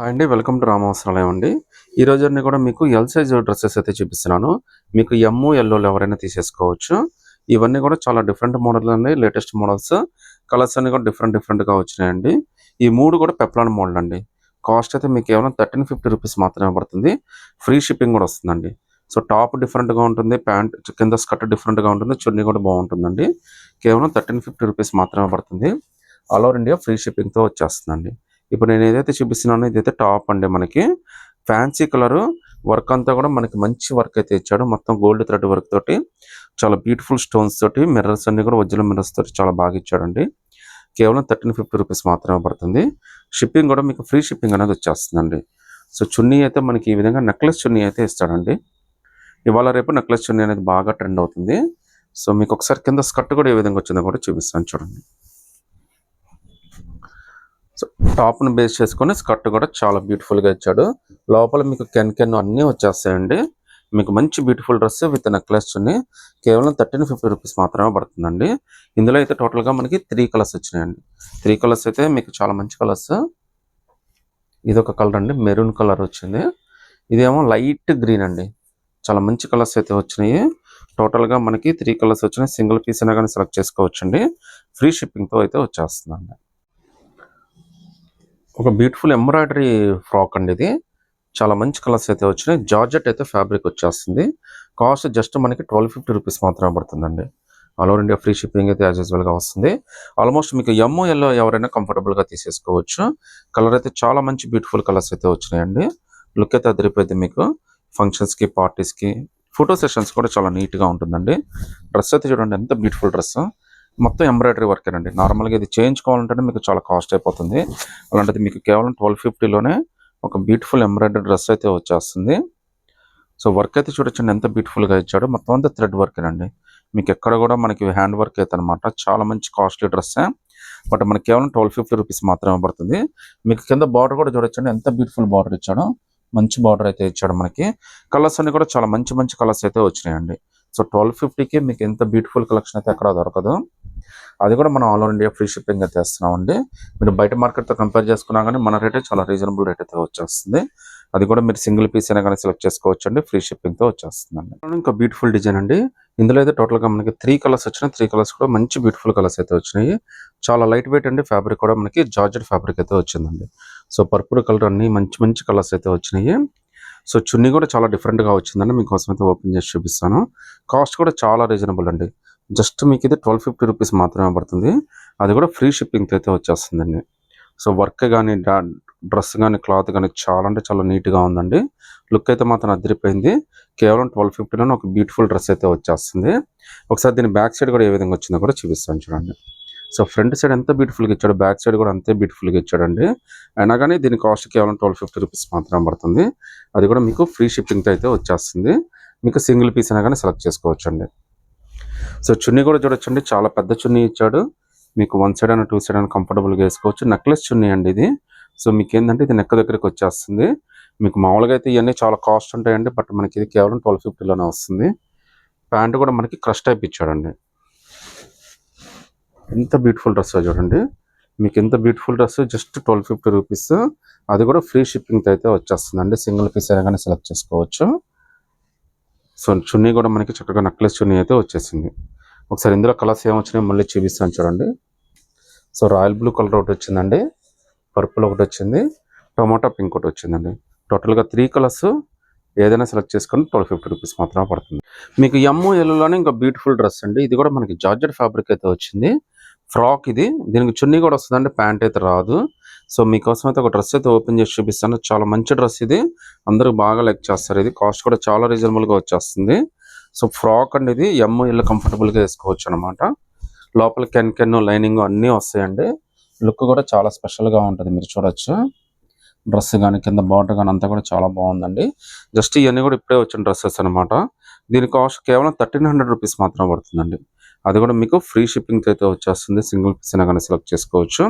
అండి welcome to రామవస్త్రాలయం అండి. ఈరోజు అన్నీ కూడా మీకు ఎల్ సైజ్ డ్రెస్సెస్ అయితే చూపిస్తున్నాను. మీకు ఎమ్, ఎల్‌లో ఎవరైనా తీసేసుకోవచ్చు. ఇవన్నీ కూడా చాలా డిఫరెంట్ మోడల్ అండి. Latest models. కలర్స్ అన్నీ కూడా డిఫరెంట్‌గా వచ్చినాయండి. ఈ 3 కూడా పెప్లాన్ మోడల్ అండి. కాస్ట్ అయితే మీకు కేవలం ₹1350 మాత్రమే పడుతుంది. ఫ్రీ షిప్పింగ్ కూడా వస్తుందండి. సో టాప్ డిఫరెంట్‌గా ఉంటుంది. ప్యాంట్ కింద స్కర్ట్ డిఫరెంట్‌గా ఉంటుంది. చున్నీ కూడా బాగుంటుందండి. కేవలం ₹1350 మాత్రమే పడుతుంది. ఆల్ ఓవర్ ఇండియా ఫ్రీ షిప్పింగ్‌తో వచ్చేస్తుందండి. ఇప్పుడు నేను ఏదైతే చూపిస్తున్నానో ఇదైతే టాప్ అండి. మనకి ఫ్యాన్సీ కలరు వర్క్ అంతా కూడా మనకి మంచి వర్క్ అయితే ఇచ్చాడు. మొత్తం గోల్డ్ థ్రెడ్ వర్క్ తోటి చాలా బ్యూటిఫుల్ స్టోన్స్ తోటి మిర్రర్స్ అన్ని కూడా ఒరిజినల్ మిర్రర్స్ తోటి చాలా బాగా ఇచ్చాడండి. కేవలం ₹1350 మాత్రమే పడుతుంది. షిప్పింగ్ కూడా మీకు ఫ్రీ షిప్పింగ్ అనేది వచ్చేస్తుందండి. సో చున్నీ అయితే మనకి ఈ విధంగా నెక్లెస్ చున్నీ అయితే ఇస్తాడండి. ఇవాళ రేపు నెక్లెస్ చున్నీ అనేది బాగా ట్రెండ్ అవుతుంది. సో మీకు ఒకసారి కింద స్కర్ట్ కూడా ఏ విధంగా వచ్చిందో కూడా చూపిస్తాను చూడండి. సో టాప్ను బేస్ చేసుకొని స్కర్ట్ కూడా చాలా బ్యూటిఫుల్గా ఇచ్చాడు. లోపల మీకు కెన్ అన్నీ వచ్చేస్తాయండి. మీకు మంచి బ్యూటిఫుల్ డ్రెస్ విత్ నెక్లెస్ చున్నీ కేవలం ₹1350 మాత్రమే పడుతుందండి. ఇందులో అయితే టోటల్గా మనకి 3 కలర్స్ వచ్చినాయండి. 3 కలర్స్ అయితే మీకు చాలా మంచి కలర్స్. ఇదొక కలర్ అండి, మెరూన్ కలర్ వచ్చింది. ఇదేమో లైట్ గ్రీన్ అండి. చాలా మంచి కలర్స్ అయితే వచ్చినాయి. టోటల్గా మనకి 3 కలర్స్ వచ్చినాయి. సింగిల్ పీస్ అయినా కానీ సెలెక్ట్ చేసుకోవచ్చండి. ఫ్రీ షిప్పింగ్తో అయితే వచ్చేస్తుందండి. ఒక బ్యూటిఫుల్ ఎంబ్రాయిడరీ ఫ్రాక్ అండి ఇది. చాలా మంచి కలర్స్ అయితే వచ్చినాయి. జార్జెట్ అయితే ఫ్యాబ్రిక్ వచ్చేస్తుంది. కాస్ట్ జస్ట్ మనకి ₹1250 మాత్రమే పడుతుందండి. All over India free shipping అయితే యాజ్ యూజువల్గా వస్తుంది. ఆల్మోస్ట్ మీకు ఎమ్, ఎల్లో ఎవరైనా కంఫర్టబుల్గా తీసేసుకోవచ్చు. కలర్ అయితే చాలా మంచి బ్యూటిఫుల్ కలర్స్ అయితే వచ్చినాయండి. లుక్ అయితే అదిరిపోయింది మీకు. ఫంక్షన్స్కి, పార్టీస్కి, ఫోటో సెషన్స్ కూడా చాలా నీట్గా ఉంటుందండి. డ్రెస్ అయితే చూడండి ఎంత బ్యూటిఫుల్ డ్రెస్. మొత్తం ఎంబ్రాయిడరీ వర్కేనండి. నార్మల్గా ఇది చేయించుకోవాలంటే మీకు చాలా కాస్ట్ అయిపోతుంది. అలాంటిది మీకు కేవలం 1250లోనే ఒక బ్యూటిఫుల్ ఎంబ్రాయిడరీ డ్రెస్ అయితే వచ్చేస్తుంది. సో వర్క్ అయితే చూడొచ్చండి ఎంత బ్యూటిఫుల్గా ఇచ్చాడు. మొత్తం అంతా థ్రెడ్ వర్కేనండి. మీకు ఎక్కడ కూడా మనకి హ్యాండ్ వర్క్ అయితే అనమాట. చాలా మంచి కాస్ట్లీ డ్రెస్సే. బట్ మనకి కేవలం ₹1250 మాత్రమే పడుతుంది. మీకు కింద బార్డర్ కూడా చూడొచ్చండి ఎంత బ్యూటిఫుల్ బార్డర్ ఇచ్చాడు. మంచి బార్డర్ అయితే ఇచ్చాడు మనకి. కలర్స్ అన్ని కూడా చాలా మంచి కలర్స్ అయితే వచ్చినాయండి. సో 1250కి మీకు ఎంత బ్యూటిఫుల్ కలెక్షన్ అయితే ఎక్కడ దొరకదు. అది కూడా మనం all over India free shipping అయితే ఇస్తున్నామండి. మీరు బయట మార్కెట్తో కంపేర్ చేసుకున్నా కానీ మన రేటే చాలా రీజనబుల్ రేట్ అయితే వచ్చేస్తుంది. అది కూడా మీరు సింగిల్ పీస్ అయినా కానీ సెలెక్ట్ చేసుకోవచ్చు అండి. ఫ్రీ షిప్పింగ్తో వచ్చేస్తుందండి. ఇంకా బ్యూటిఫుల్ డిజైన్ అండి. ఇందులో అయితే టోటల్గా మనకి 3 కలర్స్ వచ్చినాయి. 3 కలర్స్ కూడా మంచి బ్యూటిఫుల్ కలర్స్ అయితే వచ్చినాయి. చాలా లైట్ వెయిట్ అండి. ఫ్యాబ్రిక్ కూడా మనకి జార్జెట్ ఫ్యాబ్రిక్ అయితే వచ్చిందండి. సో పర్పుల్ కలర్ అన్ని మంచి కలర్స్ అయితే వచ్చినాయి. సో చున్నీ కూడా చాలా డిఫరెంట్గా వచ్చిందండి. మీకోసం అయితే ఓపెన్ చేసి చూపిస్తాను. కాస్ట్ కూడా చాలా రీజనబుల్ అండి. జస్ట్ మీకు ఇది ₹1250 మాత్రమే పడుతుంది. అది కూడా ఫ్రీ షిప్పింగ్తో అయితే వచ్చేస్తుందండి. సో వర్క్ కానీ డ్రెస్ కానీ క్లాత్ కానీ చాలా అంటే చాలా నీట్గా ఉందండి. లుక్ అయితే మాత్రం అదిరిపోయింది. కేవలం 1250లోనే ఒక బ్యూటిఫుల్ డ్రెస్ అయితే వచ్చేస్తుంది. ఒకసారి దీని బ్యాక్ సైడ్ కూడా ఏ విధంగా వచ్చిందో కూడా చూపిస్తాను చూడండి. సో ఫ్రంట్ సైడ్ ఎంత బ్యూటిఫుల్గా ఇచ్చాడు, బ్యాక్ సైడ్ కూడా అంతే బ్యూటిఫుల్గా ఇచ్చాడండి. అయినా కానీ దీని కాస్ట్ కేవలం ₹1250 మాత్రమే పడుతుంది. అది కూడా మీకు ఫ్రీ షిప్పింగ్తో అయితే వచ్చేస్తుంది. మీకు సింగిల్ పీస్ అయినా కానీ సెలెక్ట్ చేసుకోవచ్చండి. సో చున్నీ కూడా చూడొచ్చండి చాలా పెద్ద చున్నీ ఇచ్చాడు. మీకు 1 సైడ్ అయినా 2 సైడ్ అయినా కంఫర్టబుల్గా వేసుకోవచ్చు. నెక్లెస్ చున్నీ అండి ఇది. సో మీకు ఏంటంటే ఇది నెక్ దగ్గరికి వచ్చేస్తుంది. మీకు మామూలుగా అయితే ఇవన్నీ చాలా కాస్ట్ ఉంటాయండి. బట్ మనకి ఇది కేవలం 1250లోనే వస్తుంది. ప్యాంట్ కూడా మనకి క్రష్ టైప్ ఇచ్చాడండి. ఎంత బ్యూటిఫుల్ డ్రెస్ చూడండి. మీకు ఎంత బ్యూటిఫుల్ డ్రెస్ జస్ట్ ₹1250. అది కూడా ఫ్రీ షిప్పింగ్తో అయితే వచ్చేస్తుందండి. సింగిల్ పీస్ అయినా కానీ సెలెక్ట్ చేసుకోవచ్చు. సో చున్నీ కూడా మనకి చక్కగా నెక్లెస్ చున్నీ అయితే వచ్చేసింది. ఒకసారి ఇందులో కలర్స్ ఏమొచ్చినాయో మళ్ళీ చూపిస్తాను చూడండి. సో రాయల్ బ్లూ కలర్ ఒకటి వచ్చిందండి, పర్పుల్ ఒకటి వచ్చింది, టొమాటో పింక్ ఒకటి వచ్చిందండి. టోటల్గా 3 కలర్స్ ఏదైనా సెలెక్ట్ చేసుకొని ₹1250 మాత్రమే పడుతుంది. మీకు ఎమ్, ఎల్లోనే ఇంకా బ్యూటిఫుల్ డ్రెస్ అండి. ఇది కూడా మనకి జార్జెట్ ఫ్యాబ్రిక్ అయితే వచ్చింది. ఫ్రాక్ ఇది. దీనికి చున్నీ కూడా వస్తుందండి, ప్యాంట్ అయితే రాదు. సో మీకోసం అయితే ఒక డ్రెస్ అయితే ఓపెన్ చేసి చూపిస్తాను. చాలా మంచి డ్రెస్ ఇది. అందరూ బాగా లైక్ చేస్తారు. ఇది కాస్ట్ కూడా చాలా రీజనబుల్గా వచ్చేస్తుంది. సో ఫ్రాక్ అండి ఇది. ఎమ్, ఎల్ కంఫర్టబుల్గా వేసుకోవచ్చు అనమాట. లోపల కెన్ లైనింగ్ అన్నీ వస్తాయండి. లుక్ కూడా చాలా స్పెషల్గా ఉంటుంది. మీరు చూడొచ్చు డ్రెస్ కానీ కింద బార్డర్ కానీ అంతా కూడా చాలా బాగుందండి. జస్ట్ ఇవన్నీ కూడా ఇప్పుడే వచ్చిన డ్రెస్సెస్ అనమాట. దీని కాస్ట్ కేవలం ₹1300 మాత్రమే పడుతుందండి. అది కూడా మీకు ఫ్రీ షిప్పింగ్తో అయితే వచ్చేస్తుంది. సింగిల్ పీస్ అయినా కానీ సెలెక్ట్ చేసుకోవచ్చు.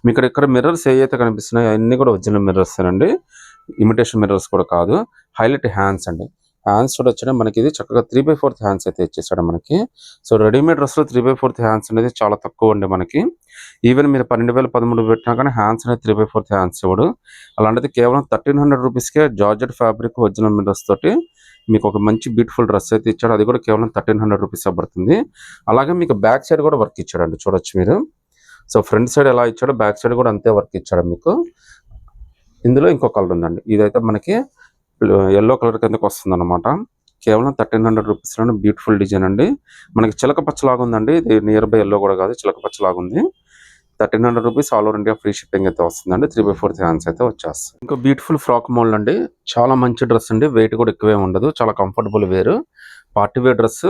మీకు ఇక్కడ మిర్రర్స్ ఏవైతే కనిపిస్తున్నాయో అన్నీ కూడా ఒరిజినల్ మిర్రర్స్ అండి. ఇమిటేషన్ మిర్రర్స్ కూడా కాదు. హైలైట్ హ్యాండ్స్ అండి. హ్యాండ్స్ కూడా వచ్చినాయి మనకి. ఇది చక్కగా 3/4 హ్యాండ్స్ అయితే ఇచ్చేసాడు మనకి. సో రెడీమేడ్ డ్రెస్లో 3/4 హ్యాండ్స్ అనేది చాలా తక్కువ అండి మనకి. ఈవెన్ మీరు 12,000 13 పెట్టినా కానీ హ్యాండ్స్ అనేది 3/4 హ్యాండ్స్ ఇవ్వడు. అలాంటిది కేవలం 1300 రూపీస్కే జార్జెట్ ఫ్యాబ్రిక్ ఒరిజినల్ మిర్రర్స్ తోటి మీకు ఒక మంచి బ్యూటిఫుల్ డ్రెస్ అయితే ఇచ్చాడు. అది కూడా కేవలం 1300 రూపీస్ పడుతుంది. అలాగే మీకు బ్యాక్ సైడ్ కూడా వర్క్ ఇచ్చాడండి, చూడొచ్చు మీరు. సో ఫ్రంట్ సైడ్ ఎలా ఇచ్చాడో బ్యాక్ సైడ్ కూడా అంతే వర్క్ ఇచ్చాడు మీకు. ఇందులో ఇంకో కలర్ ఉందండి, ఇదైతే మనకి ఎల్లో కలర్ కిందకి వస్తుంది అనమాట. కేవలం 1300 రూపీస్లోనే బ్యూటిఫుల్ డిజైన్ అండి. మనకి చిలక పచ్చలాగా ఉందండి, ఇది నియర్ బై ఎల్లో కూడా కాదు, చిలక పచ్చలాగా ఉంది. 1300 rupees all over India free shipping అయితే వస్తుందండి. 3/4 హ్యాండ్స్ అయితే వచ్చేస్తుంది. ఇంకో బ్యూటిఫుల్ ఫ్రాక్ మోడల్ అండి, చాలా మంచి డ్రెస్ అండి. వెయిట్ కూడా ఎక్కువే ఉండదు, చాలా comfortable wear party wear dress.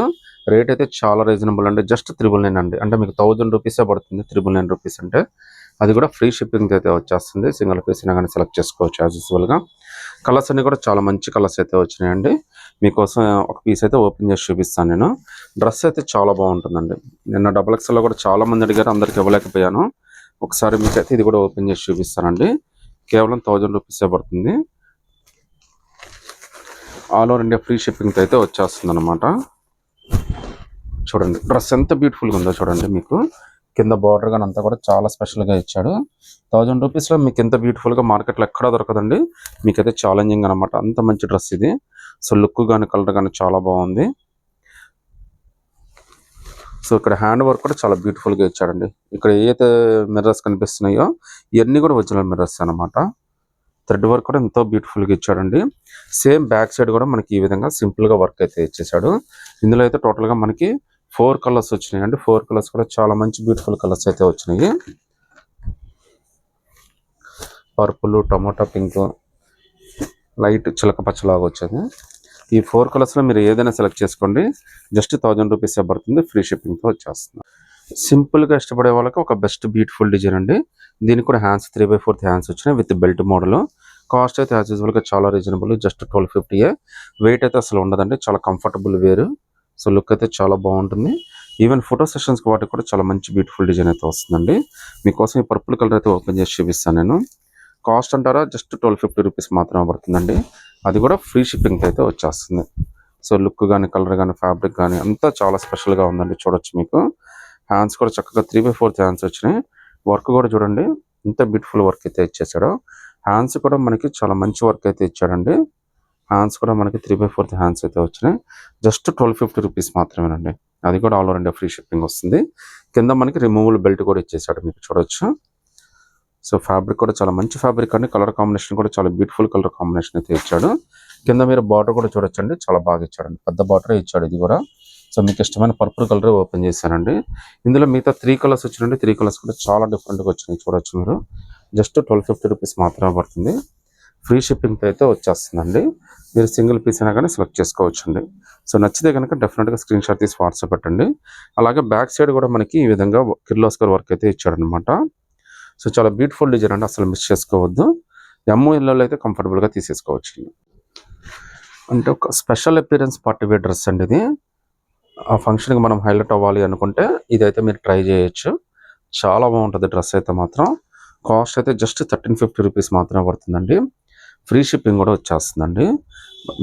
Rate అయితే చాలా రీజనబుల్ అండి, జస్ట్ 999 అండి. అంటే మీకు 1000 రూపీసే పడుతుంది 999 రూపీస్ అంటే. అది కూడా ఫ్రీ షిప్పింగ్ అయితే వచ్చేస్తుంది. సింగిల్ పీస్ అయినా కానీ సెలెక్ట్ చేసుకోవచ్చు యాజ్ యూజువల్గా. కలర్స్ అన్ని కూడా చాలా మంచి కలర్స్ అయితే వచ్చినాయండి. మీకోసం ఒక పీస్ అయితే ఓపెన్ చేసి చూపిస్తాను నేను. డ్రెస్ అయితే చాలా బాగుంటుందండి. నిన్న XXL కూడా చాలా మంది అడిగారు, అందరికి ఇవ్వలేకపోయాను. ఒకసారి మీకైతే ఇది కూడా ఓపెన్ చేసి చూపిస్తానండి. కేవలం 1000 రూపీసే పడుతుంది. All over India free shipping అయితే వచ్చేస్తుంది అనమాట. చూడండి డ్రెస్ ఎంత బ్యూటిఫుల్గా ఉందో చూడండి. మీకు కింద బార్డర్ కానీ అంతా కూడా చాలా స్పెషల్గా ఇచ్చాడు. 1000 రూపీస్లో మీకు ఎంత బ్యూటిఫుల్గా మార్కెట్లో ఎక్కడా దొరకదండి. మీకైతే ఛాలెంజింగ్ అనమాట, అంత మంచి డ్రెస్ ఇది. సో లుక్ కానీ కలర్ కానీ చాలా బాగుంది. సో ఇక్కడ హ్యాండ్ వర్క్ కూడా చాలా బ్యూటిఫుల్గా ఇచ్చాడండి. ఇక్కడ ఏదైతే మిర్రర్స్ కనిపిస్తున్నాయో ఇవన్నీ కూడా ఒరిజినల్ మిర్రర్స్ అనమాట. థ్రెడ్ వర్క్ కూడా ఎంతో బ్యూటిఫుల్గా ఇచ్చాడండి. సేమ్ బ్యాక్ సైడ్ కూడా మనకి ఈ విధంగా సింపుల్గా వర్క్ అయితే ఇచ్చేసాడు. ఇందులో అయితే టోటల్గా మనకి 4 కలర్స్ వచ్చినాయి అండి. 4 కలర్స్ కూడా చాలా మంచి బ్యూటిఫుల్ కలర్స్ అయితే వచ్చినాయి. పర్పుల్, టమాటా పింక్, లైట్ చిలక పచ్చలాగా వచ్చింది. ఈ 4 కలర్స్లో మీరు ఏదైనా సెలెక్ట్ చేసుకోండి. జస్ట్ 1000 రూపీస్ పడుతుంది, ఫ్రీ షిప్పింగ్తో వచ్చేస్తుంది. సింపుల్గా ఇష్టపడే వాళ్ళకి ఒక బెస్ట్ బ్యూటిఫుల్ డిజైన్ అండి. దీనికి కూడా హ్యాండ్స్ 3/4 హ్యాండ్స్ వచ్చినాయి విత్ బెల్ట్ మోడల్. కాస్ట్ అయితే యాజ్ యూజువల్గా చాలా రీజనబుల్, జస్ట్ 1250. వెయిట్ అయితే అసలు ఉండదండి, చాలా కంఫర్టబుల్ వేరు. సో లుక్ అయితే చాలా బాగుంటుంది. ఈవెన్ ఫోటో సెషన్స్కి వాటికి కూడా చాలా మంచి బ్యూటిఫుల్ డిజైన్ అయితే వస్తుందండి. మీకోసం ఈ పర్పుల్ కలర్ అయితే ఓపెన్ చేసి చూపిస్తాను నేను. కాస్ట్ అంటారా జస్ట్ 1250 రూపీస్ మాత్రమే పడుతుందండి. అది కూడా ఫ్రీ షిప్పింగ్ అయితే వచ్చేస్తుంది. సో లుక్ కానీ కలర్ కానీ ఫ్యాబ్రిక్ కానీ అంతా చాలా స్పెషల్గా ఉందండి, చూడొచ్చు మీకు. హ్యాండ్స్ కూడా చక్కగా 3/4 హ్యాండ్స్ వచ్చినాయి. వర్క్ కూడా చూడండి ఇంత బ్యూటిఫుల్ వర్క్ అయితే ఇచ్చేసాడు. హ్యాండ్స్ కూడా మనకి చాలా మంచి వర్క్ అయితే ఇచ్చాడండి. హ్యాండ్స్ కూడా మనకి 3/4 హ్యాండ్స్ అయితే వచ్చినాయి. జస్ట్ 1250 రూపీస్ మాత్రమేనండి. అది కూడా all over India free shipping వస్తుంది. కింద మనకి రిమూవల్ బెల్ట్ కూడా ఇచ్చేసాడు, మీకు చూడొచ్చు. సో ఫ్యాబ్రిక్ కూడా చాలా మంచి ఫ్యాబ్రిక్ అండి. కలర్ కాంబినేషన్ కూడా చాలా బ్యూటిఫుల్ కలర్ కాంబినేషన్ అయితే ఇచ్చాడు. కింద మీరు బార్డర్ కూడా చూడొచ్చండి, చాలా బాగా ఇచ్చాడండి, పెద్ద బార్డర్ ఇచ్చాడు ఇది కూడా. సో మీకు ఇష్టమైన పర్పుల్ కలర్ ఓపెన్ చేశానండి. ఇందులో మిగతా 3 కలర్స్ వచ్చినాయండి. 3 కలర్స్ కూడా చాలా డిఫరెంట్గా వచ్చినాయి, చూడొచ్చు మీరు. జస్ట్ 1250 రూపీస్ మాత్రమే పడుతుంది. ఫ్రీ షిప్పింగ్తో అయితే వచ్చేస్తుందండి. మీరు సింగిల్ పీస్ అయినా కానీ సెలెక్ట్ చేసుకోవచ్చండి. సో నచ్చితే కనుక డెఫినెట్గా స్క్రీన్ షాట్ తీసి వాట్సాప్ పెట్టండి. అలాగే బ్యాక్ సైడ్ కూడా మనకి ఈ విధంగా కిర్లోస్కర్ వర్క్ అయితే ఇచ్చాడనమాట. సో చాలా బ్యూటిఫుల్ డిజైన్ అండి, అసలు మిస్ చేసుకోవద్దు. MOL అయితే కంఫర్టబుల్గా తీసేసుకోవచ్చు. అంటే ఒక special appearance party wear dress అండి ఇది. ఆ ఫంక్షన్కి మనం హైలైట్ అవ్వాలి అనుకుంటే ఇదైతే మీరు ట్రై చేయొచ్చు. చాలా బాగుంటుంది డ్రెస్ అయితే మాత్రం. కాస్ట్ అయితే జస్ట్ 1350 రూపీస్ మాత్రమే పడుతుందండి. ఫ్రీ షిప్పింగ్ కూడా వచ్చేస్తుందండి.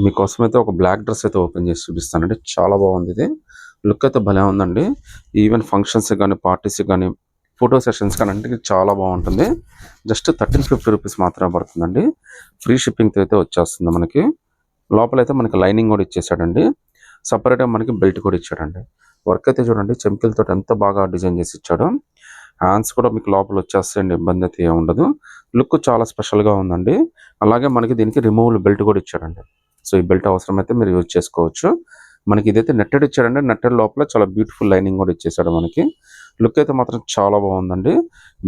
మీకోసం అయితే ఒక బ్లాక్ డ్రెస్ అయితే ఓపెన్ చేసి చూపిస్తానండి, చాలా బాగుంది ఇది. లుక్ అయితే భలే ఉందండి. ఈవెన్ ఫంక్షన్స్ కానీ పార్టీస్ కానీ ఫోటో సెషన్స్ కానీ అంటే చాలా బాగుంటుంది. జస్ట్ 1350 రూపీస్ మాత్రమే పడుతుందండి. ఫ్రీ షిప్పింగ్తో అయితే వచ్చేస్తుంది మనకి. లోపలైతే మనకి లైనింగ్ కూడా ఇచ్చేసాడండి. సపరేట్గా మనకి బెల్ట్ కూడా ఇచ్చాడండి. వర్క్ అయితే చూడండి చెంకిలతో ఎంత బాగా డిజైన్ చేసి ఇచ్చాడు. హ్యాండ్స్ కూడా మీకు లోపల వచ్చేస్తాయండి, ఇబ్బంది అయితే ఏమి ఉండదు. లుక్ చాలా స్పెషల్గా ఉందండి. అలాగే మనకి దీనికి రిమూవల్ బెల్ట్ కూడా ఇచ్చాడండి. సో ఈ బెల్ట్ అవసరం అయితే మీరు యూజ్ చేసుకోవచ్చు. మనకి ఇదైతే నెట్టెడ్ ఇచ్చాడండి. నెట్టెడ్ లోపల చాలా బ్యూటిఫుల్ లైనింగ్ కూడా ఇచ్చేసాడు మనకి. లుక్ అయితే మాత్రం చాలా బాగుందండి.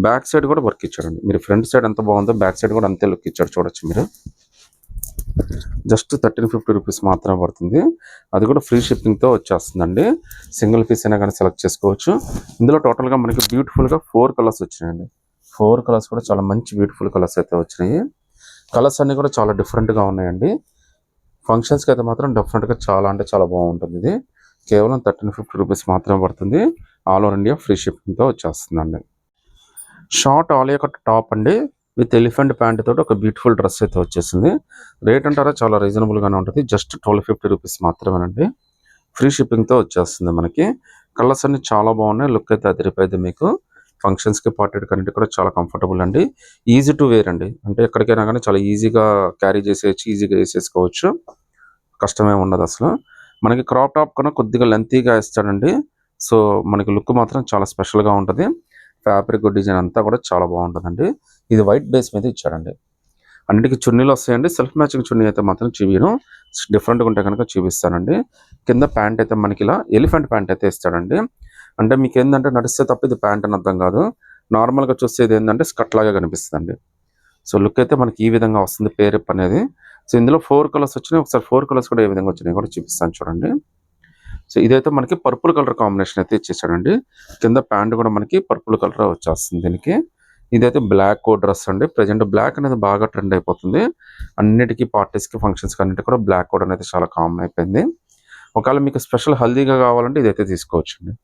బ్యాక్ సైడ్ కూడా వర్క్ ఇచ్చాడండి. మీరు ఫ్రంట్ సైడ్ ఎంత బాగుందో బ్యాక్ సైడ్ కూడా అంతే లుక్ ఇచ్చాడు, చూడొచ్చు మీరు. జస్ట్ 1350 రూపీస్ మాత్రమే పడుతుంది. అది కూడా ఫ్రీ షిప్పింగ్తో వచ్చేస్తుందండి. సింగిల్ పీస్ అయినా కానీ సెలెక్ట్ చేసుకోవచ్చు. ఇందులో టోటల్గా మనకి బ్యూటిఫుల్గా 4 కలర్స్ వచ్చినాయండి. 4 కలర్స్ కూడా చాలా మంచి బ్యూటిఫుల్ కలర్స్ అయితే వచ్చినాయి. కలర్స్ అన్నీ కూడా చాలా డిఫరెంట్గా ఉన్నాయండి. ఫంక్షన్స్కి అయితే మాత్రం డెఫినెట్గా చాలా అంటే చాలా బాగుంటుంది ఇది. కేవలం 1350 రూపీస్ మాత్రమే పడుతుంది. ఆల్ ఓవర్ ఇండియా ఫ్రీ షిప్పింగ్తో వచ్చేస్తుందండి. షార్ట్ ఆలియా కట్ టాప్ అండి. విత్ ఎలిఫెంట్ ప్యాంట్ తోటి ఒక బ్యూటిఫుల్ డ్రెస్ అయితే వచ్చేసింది. రేట్ అంటారా చాలా రీజనబుల్గానే ఉంటుంది. జస్ట్ 1250 రూపీస్ మాత్రమేనండి. ఫ్రీ షిప్పింగ్తో వచ్చేస్తుంది మనకి. కలర్స్ అన్ని చాలా బాగున్నాయి. లుక్ అయితే అదిరిపోయింది మీకు. ఫంక్షన్స్కి పార్టీకి అన్నిటి కూడా చాలా కంఫర్టబుల్ అండి. ఈజీ టు వేర్ అండి. అంటే ఎక్కడికైనా కానీ చాలా ఈజీగా క్యారీ చేసేయచ్చు, ఈజీగా వేసేసుకోవచ్చు. కష్టమే ఉండదు అసలు. మనకి క్రాప్ టాప్ కన్నా కొద్దిగా లెంతీగా ఇస్తాడండి. సో మనకి లుక్ మాత్రం చాలా స్పెషల్గా ఉంటుంది. ఫ్యాబ్రిక్ డిజైన్ అంతా కూడా చాలా బాగుంటుందండి. ఇది వైట్ బేస్ మీద ఇచ్చాడండి. అన్నిటికీ చున్నీలు వస్తాయండి. సెల్ఫ్ మ్యాచింగ్ చున్నీ అయితే మాత్రం చూపిను. డిఫరెంట్గా ఉంటే కనుక చూపిస్తానండి. కింద ప్యాంట్ అయితే మనకి ఇలా ఎలిఫెంట్ ప్యాంట్ అయితే ఇస్తాడండి. అంటే మీకు ఏంటంటే నడిస్తే తప్ప ఇది ప్యాంట్ అని అర్థం కాదు. నార్మల్గా చూస్తే ఇది ఏంటంటే స్కర్ట్ లాగా కనిపిస్తుందండి. సో లుక్ అయితే మనకి ఈ విధంగా వస్తుంది పేరిప్ అనేది. సో ఇందులో 4 కలర్స్ వచ్చినాయి. ఒకసారి 4 కలర్స్ కూడా ఏ విధంగా వచ్చినాయి కూడా చూపిస్తాను చూడండి. సో ఇదైతే మనకి పర్పుల్ కలర్ కాంబినేషన్ అయితే ఇచ్చేసాడండి. కింద ప్యాంట్ కూడా మనకి పర్పుల్ కలర్ వచ్చేస్తుంది దీనికి. ఇదైతే బ్లాక్ కోడ్ డ్రెస్ అండి. ప్రజెంట్ బ్లాక్ అనేది బాగా ట్రెండ్ అయిపోతుంది. అన్నిటికీ పార్టీస్కి ఫంక్షన్స్కి అన్నిటికీ కూడా బ్లాక్ కోడ్ అనేది చాలా కామన్ అయిపోయింది. ఒకవేళ మీకు స్పెషల్ హల్దీగా కావాలంటే ఇదైతే తీసుకోవచ్చండి.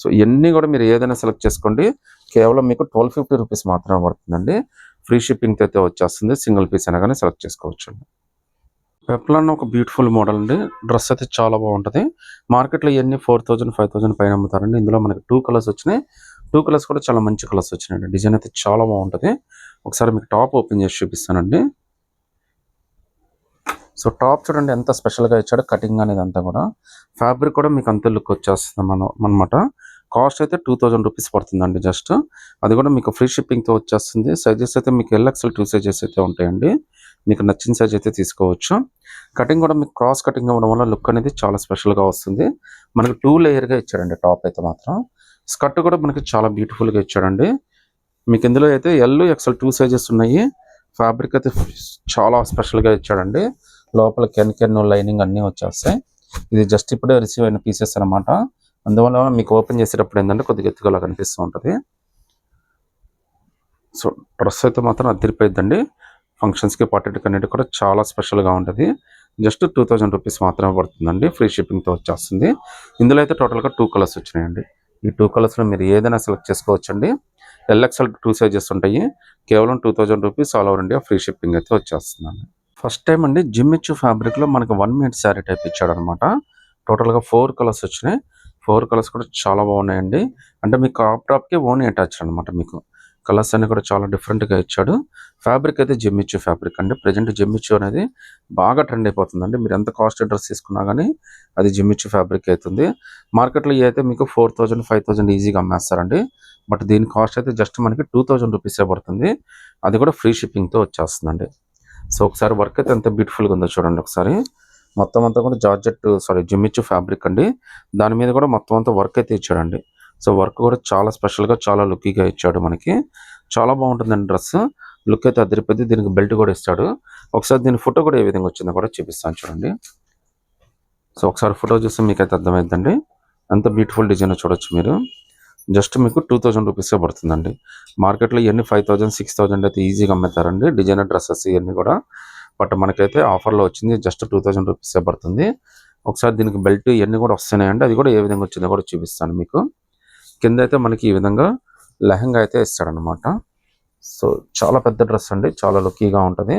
సో ఇవన్నీ కూడా మీరు ఏదైనా సెలెక్ట్ చేసుకోండి. కేవలం మీకు 1250 రూపీస్ మాత్రమే పడుతుందండి. ఫ్రీ షిప్పింగ్ అయితే వచ్చేస్తుంది. సింగిల్ పీస్ అయినా కానీ సెలెక్ట్ చేసుకోవచ్చు. పెప్లాన్ ఒక బ్యూటిఫుల్ మోడల్ అండి. డ్రెస్ అయితే చాలా బాగుంటుంది. మార్కెట్లో ఇవన్నీ 4000, 5000 పైన అమ్ముతారండి. ఇందులో మనకి 2 కలర్స్ వచ్చినాయి. 2 కలర్స్ కూడా చాలా మంచి కలర్స్ వచ్చినాయండి. డిజైన్ అయితే చాలా బాగుంటుంది. ఒకసారి మీకు టాప్ ఓపెన్ చేసి చూపిస్తానండి. సో టాప్ చూడండి ఎంత స్పెషల్గా ఇచ్చాడో. కటింగ్ అనేది అంతా కూడా ఫ్యాబ్రిక్ కూడా మీకు అంతే లుక్ వచ్చేస్తుంది అనమాట. కాస్ట్ అయితే 2000 రూపీస్ పడుతుందండి జస్ట్. అది కూడా మీకు ఫ్రీ షిప్పింగ్తో వచ్చేస్తుంది. సైజెస్ అయితే మీకు LXL 2 సైజెస్ అయితే ఉంటాయండి. మీకు నచ్చిన సైజ్ అయితే తీసుకోవచ్చు. కటింగ్ కూడా మీకు క్రాస్ కటింగ్ అవ్వడం వల్ల లుక్ అనేది చాలా స్పెషల్గా వస్తుంది. మనకి 2 లేయర్గా ఇచ్చాడండి టాప్ అయితే మాత్రం. స్కర్ట్ కూడా మనకి చాలా బ్యూటిఫుల్గా ఇచ్చాడండి. మీకు ఇందులో అయితే LXL 2 సైజెస్ ఉన్నాయి. ఫ్యాబ్రిక్ అయితే చాలా స్పెషల్గా ఇచ్చాడండి. లోపల కెన్ లైనింగ్ అన్నీ వచ్చేస్తాయి. ఇది జస్ట్ ఇప్పుడే రిసీవ్ అయిన పీసెస్ అనమాట. అందువల్ల మీకు ఓపెన్ చేసేటప్పుడు ఏంటంటే కొద్దిగా ఎత్తుగా కనిపిస్తూ ఉంటుంది. సో డ్రెస్ అయితే మాత్రం అదిరిపోయిద్దండి. ఫంక్షన్స్కి పార్టీకి అన్నిటి కూడా చాలా స్పెషల్గా ఉంటుంది. జస్ట్ 2000 రూపీస్ మాత్రమే పడుతుందండి. ఫ్రీ షిప్పింగ్తో వచ్చేస్తుంది. ఇందులో అయితే టోటల్గా 2 కలర్స్ వచ్చినాయండి. ఈ 2 కలర్స్లో మీరు ఏదైనా సెలెక్ట్ చేసుకోవచ్చండి. LXL 2 సైజెస్ ఉంటాయి. కేవలం 2000 rupees all over India free shipping అయితే వచ్చేస్తుందండి. ఫస్ట్ టైం అండి జిమ్మిచ్చు ఫ్యాబ్రిక్లో మనకి 1 మీటర్ శారీ టైప్ ఇచ్చాడు అనమాట. టోటల్గా 4 కలర్స్ వచ్చినాయి. 4 కలర్స్ కూడా చాలా బాగున్నాయండి. అంటే మీకు క్రాప్ టాప్కి ఓనీ అటాచ్ అనమాట. మీకు కలర్స్ అన్ని కూడా చాలా డిఫరెంట్గా ఇచ్చాడు. ఫ్యాబ్రిక్ అయితే జిమ్మిచ్చు ఫ్యాబ్రిక్ అండి. ప్రజెంట్ జిమ్మిచ్చు అనేది బాగా ట్రెండ్ అయిపోతుందండి. మీరు ఎంత కాస్ట్ డ్రెస్ తీసుకున్నా కానీ అది జిమ్మిచ్చు ఫ్యాబ్రిక్ అవుతుంది. మార్కెట్లో అయితే మీకు 4000, 5000 ఈజీగా అమ్మేస్తారండి. బట్ దీని కాస్ట్ అయితే జస్ట్ మనకి 2000 రూపీసే పడుతుంది. అది కూడా ఫ్రీ షిప్పింగ్తో వచ్చేస్తుందండి. సో ఒకసారి వర్క్ అయితే ఎంత బ్యూటిఫుల్గా ఉందో చూడండి ఒకసారి. మొత్తం అంతా కూడా జిమ్మిచ్చు ఫ్యాబ్రిక్ అండి. దాని మీద కూడా మొత్తం అంతా వర్క్ అయితే ఇచ్చాడండి. సో వర్క్ కూడా చాలా స్పెషల్గా చాలా లుక్కీగా ఇచ్చాడు మనకి. చాలా బాగుంటుందండి డ్రెస్. లుక్ అయితే అదిరిపోద్ది. దీనికి బెల్ట్ కూడా ఇస్తాడు. ఒకసారి దీని ఫోటో కూడా ఏ విధంగా వచ్చిందో కూడా చూపిస్తాను చూడండి. సో ఒకసారి ఫోటో చూస్తే మీకైతే అర్థమైందండి. ఎంత బ్యూటిఫుల్ డిజైన్ చూడొచ్చు మీరు. జస్ట్ మీకు 2000 రూపీసే పడుతుందండి. మార్కెట్లో ఇవన్నీ 5000, 6000 అయితే ఈజీగా అమ్ముతారండి డిజైనర్ డ్రెస్సెస్ ఇవన్నీ కూడా. బట్ మనకైతే ఆఫర్లో వచ్చింది. జస్ట్ 2000 రూపీసే పడుతుంది. ఒకసారి దీనికి బెల్ట్ ఇవన్నీ కూడా వస్తున్నాయండి. అది కూడా ఏ విధంగా వచ్చిందో కూడా చూపిస్తాను మీకు. కింద అయితే మనకి ఈ విధంగా లెహంగా అయితే ఇస్తాడనమాట. సో చాలా పెద్ద డ్రెస్ అండి. చాలా లుక్కీగా ఉంటుంది.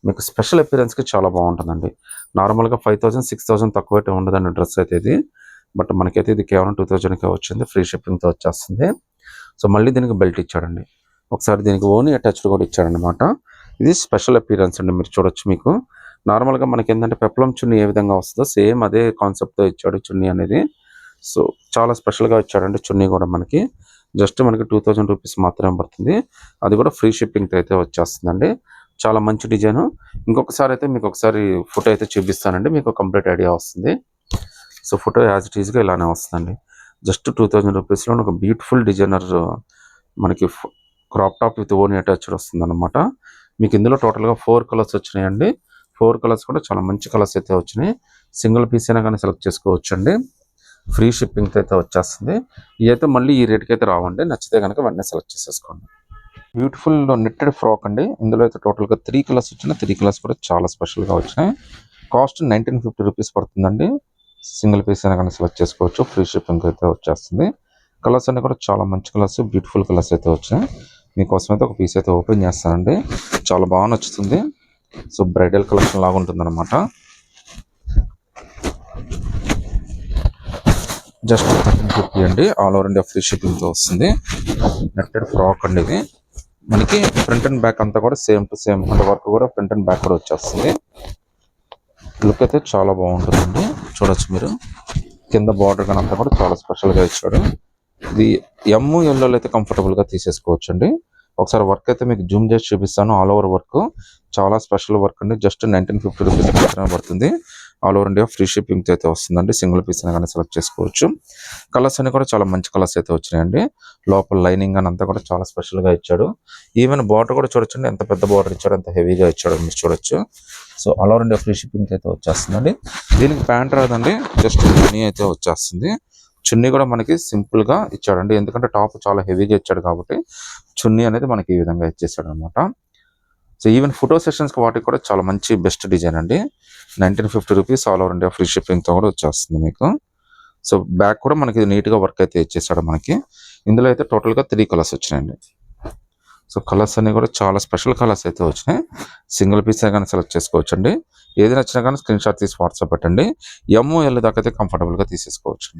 మీకు స్పెషల్ అపిరెన్స్కి చాలా బాగుంటుందండి. నార్మల్గా 5000, 6000 తక్కువ అయితే ఉండదండి డ్రెస్ అయితే ఇది. బట్ మనకైతే ఇది కేవలం 2000కే వచ్చింది. ఫ్రీ షిప్పింగ్తో వచ్చేస్తుంది. సో మళ్ళీ దీనికి బెల్ట్ ఇచ్చాడండి. ఒకసారి దీనికి ఓనీ అటాచ్డ్ కూడా ఇచ్చాడనమాట. ఇది స్పెషల్ అపిరెన్స్ అండి. మీరు చూడొచ్చు మీకు. నార్మల్గా మనకి ఏంటంటే పెప్లం చున్నీ ఏ విధంగా వస్తుందో సేమ్ అదే కాన్సెప్ట్తో ఇచ్చాడు చున్నీ అనేది. సో చాలా స్పెషల్గా ఇచ్చాడండి చున్నీ కూడా మనకి. జస్ట్ మనకి 2000 రూపీస్ మాత్రమే పడుతుంది. అది కూడా ఫ్రీ షిప్పింగ్తో అయితే వచ్చేస్తుందండి. చాలా మంచి డిజైన్. ఇంకొకసారి అయితే మీకు ఒకసారి ఫోటో అయితే చూపిస్తానండి. మీకు కంప్లీట్ ఐడియా వస్తుంది. సో ఫోటో యాజ్ ఇట్ ఈస్గా ఇలానే వస్తుందండి. జస్ట్ 2000 రూపీస్లో ఒక బ్యూటిఫుల్ డిజైనర్ మనకి క్రాప్ టాప్ విత్ ఓనీ అటాచ్డ్ వస్తుంది అనమాట. మీకు ఇందులో టోటల్గా 4 కలర్స్ వచ్చినాయండి. 4 కలర్స్ కూడా చాలా మంచి కలర్స్ అయితే వచ్చినాయి. సింగిల్ పీస్ అయినా కానీ సెలెక్ట్ చేసుకోవచ్చు అండి. ఫ్రీ షిప్పింగ్తో అయితే వచ్చేస్తుంది. ఇవైతే మళ్ళీ ఈ రేట్కి అయితే రావండి. నచ్చితే కనుక వెంటనే సెలెక్ట్ చేసేసుకోండి. బ్యూటిఫుల్ నెట్టెడ్ ఫ్రాక్ అండి. ఇందులో అయితే టోటల్గా 3 కలర్స్ వచ్చినాయి. 3 కలర్స్ కూడా చాలా స్పెషల్గా వచ్చినాయి. కాస్ట్ 1950 రూపీస్ పడుతుందండి. సింగిల్ పీస్ అయినా కానీ సెలెక్ట్ చేసుకోవచ్చు. ఫ్రీ షిప్పింగ్ అయితే వచ్చేస్తుంది. కలర్స్ అన్నీ కూడా చాలా మంచి కలర్స్, బ్యూటిఫుల్ కలర్స్ అయితే వచ్చాయి. మీకోసం అయితే ఒక పీస్ అయితే ఓపెన్ చేస్తానండి. చాలా బాగా నచ్చుతుంది. సో బ్రైడల్ కలెక్షన్ లాగా ఉంటుంది అనమాట. జస్ట్ 1350 అండి. ఆల్ ఓవర్ ఇండియా ఫ్రీ షిప్పింగ్తో వస్తుంది. నెట్టెడ్ ఫ్రాక్ అండి ఇది. మనకి ఫ్రంట్ అండ్ బ్యాక్ అంతా కూడా సేమ్ టు సేమ్ అంటే వర్క్ కూడా ఫ్రంట్ అండ్ బ్యాక్ కూడా వచ్చేస్తుంది. లుక్ అయితే చాలా బాగుంటుందండి. చూడొచ్చు మీరు. కింద బార్డర్ కానీ అంతా కూడా చాలా స్పెషల్గా ఇచ్చాడు. ఇది ఎల్లో అయితే కంఫర్టబుల్గా తీసేసుకోవచ్చు అండి. ఒకసారి వర్క్ అయితే మీకు జూమ్ చేసి చూపిస్తాను. ఆల్ ఓవర్ వర్క్ చాలా స్పెషల్ వర్క్ అండి. జస్ట్ 1950 రూపీస్ మాత్రమే పడుతుంది. All over India free shipping అయితే వస్తుందండి. సింగిల్ పీస్ కానీ సెలెక్ట్ చేసుకోవచ్చు. కలర్స్ అన్ని కూడా చాలా మంచి కలర్స్ అయితే వచ్చినాయండి. లోపల లైనింగ్ అని అంతా కూడా చాలా స్పెషల్గా ఇచ్చాడు. ఈవెన్ బార్డర్ కూడా చూడొచ్చండి. ఎంత పెద్ద బార్డర్ ఇచ్చాడు, ఎంత హెవీగా ఇచ్చాడు మీరు చూడొచ్చు. So all over India free shipping అయితే వచ్చేస్తుందండి. దీనికి ప్యాంట్ రాదండి, జస్ట్ చున్నీ అయితే వచ్చేస్తుంది. చున్నీ కూడా మనకి సింపుల్ గా ఇచ్చాడండి. ఎందుకంటే టాప్ చాలా హెవీగా ఇచ్చాడు కాబట్టి చున్నీ అనేది మనకి ఈ విధంగా ఇచ్చేసాడు అనమాట. సో ఈవెన్ ఫోటో సెషన్స్ వాటికి కూడా చాలా మంచి బెస్ట్ డిజైన్ అండి. 1950 rupees all over India free shipping తో కూడా వచ్చేస్తుంది మీకు. సో బ్యాక్ కూడా మనకి నీట్ గా వర్క్ అయితే ఇచ్చేసాడు మనకి. ఇందులో అయితే టోటల్ గా 3 కలర్స్ వచ్చినాయండి. సో కలర్స్ అన్ని కూడా చాలా స్పెషల్ కలర్స్ అయితే వచ్చినాయి. సింగిల్ పీస్ కానీ సెలెక్ట్ చేసుకోవచ్చు అండి. ఏది నచ్చినా కానీ స్క్రీన్ షాట్ తీసి వాట్సాప్ పెట్టండి. ఎల్ దాకా అయితే కంఫర్టబుల్ గా తీసేసుకోవచ్చు.